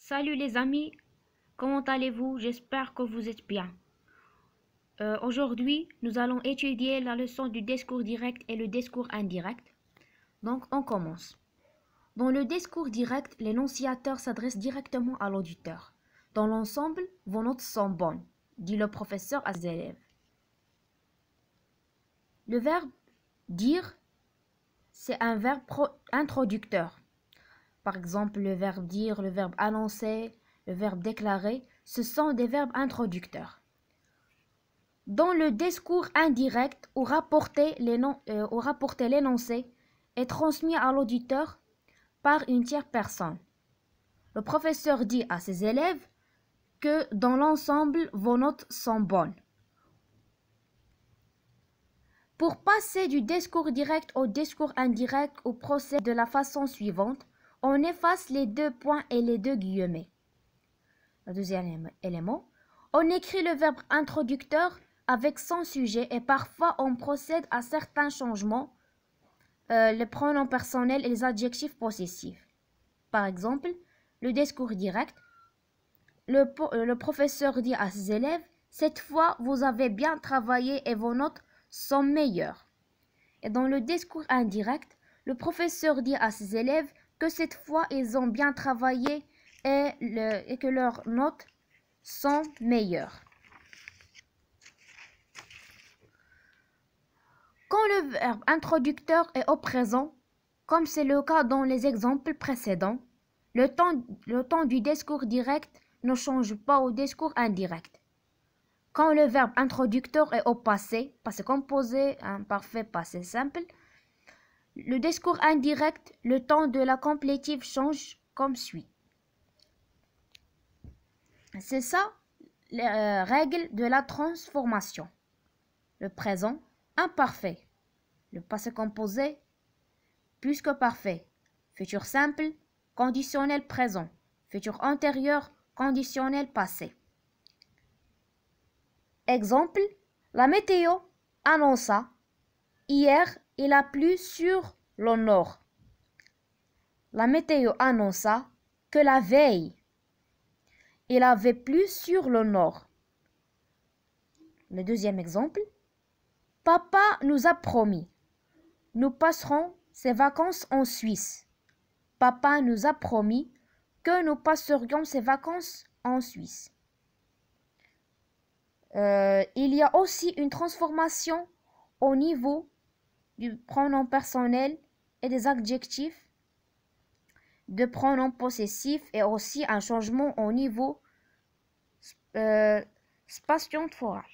Salut les amis, comment allez-vous? J'espère que vous êtes bien. Aujourd'hui, nous allons étudier la leçon du discours direct et le discours indirect. Donc, on commence. Dans le discours direct, l'énonciateur s'adresse directement à l'auditeur. Dans l'ensemble, vos notes sont bonnes, dit le professeur à ses élèves. Le verbe dire, c'est un verbe introducteur. Par exemple, le verbe dire, le verbe annoncer, le verbe déclarer, ce sont des verbes introducteurs. Dans le discours indirect, où rapporter l'énoncé est transmis à l'auditeur par une tierce personne. Le professeur dit à ses élèves que dans l'ensemble, vos notes sont bonnes. Pour passer du discours direct au discours indirect, on procède de la façon suivante. On efface les deux points et les deux guillemets. Le deuxième élément, on écrit le verbe introducteur avec son sujet et parfois on procède à certains changements, les pronoms personnels et les adjectifs possessifs. Par exemple, le discours direct, le professeur dit à ses élèves « Cette fois, vous avez bien travaillé et vos notes sont meilleures ». Et dans le discours indirect, le professeur dit à ses élèves que cette fois, ils ont bien travaillé et que leurs notes sont meilleures. Quand le verbe introducteur est au présent, comme c'est le cas dans les exemples précédents, le temps du discours direct ne change pas au discours indirect. Quand le verbe introducteur est au passé composé, un parfait passé simple, le discours indirect, le temps de la complétive change comme suit. C'est ça, les règles de la transformation. Le présent imparfait, le passé composé plus que parfait, futur simple, conditionnel présent, futur antérieur, conditionnel passé. Exemple, la météo annonça hier il a plu sur le nord. La météo annonça que la veille il avait plu sur le nord. Le deuxième exemple, papa nous a promis, nous passerons ces vacances en Suisse. Papa nous a promis que nous passerions ces vacances en Suisse. Il y a aussi une transformation au niveau du pronom personnel et des adjectifs, de pronoms possessifs et aussi un changement au niveau spatio-temporel.